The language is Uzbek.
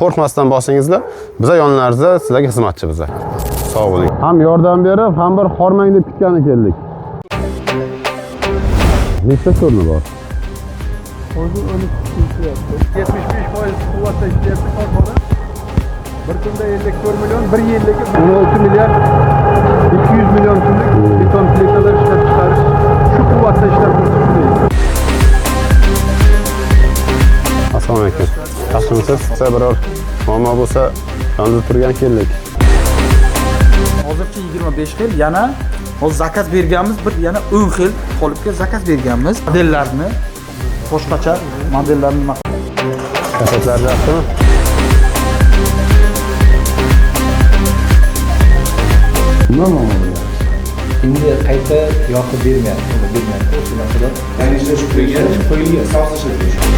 Qo'rqmasdan bosingizlar. Biz yonlaringizda sizlarga xizmatchi biz. Sog' bo'ling. Ham yordam berib, ham bir hormang deb kutgani keldik. Nechta ko'rni bor? Hozir 75% quvvatda ishlayapti korxona. Bir kunda 54 million, bir yilligi 16 milliard 200 million kunlik beton plitalar ishlab chiqarish shu quvvatda ishlab turibdi. Assalomu alaykum. Yaxshimisiz? Sizga biror muammo bo'lsa, yonida turgan keldik. Hozircha 25 xil, yana hozir zakaz berganmiz, bir yana 10 xil qolipga zakaz berganmiz. Modellarni boshqacha modellarni Kasetlar yaxshimi? Nima muammo? Endi qayta yoqib bermayapti, o'sha narsalar. Ya'ni ishlash qo'yilgan, sog'liqni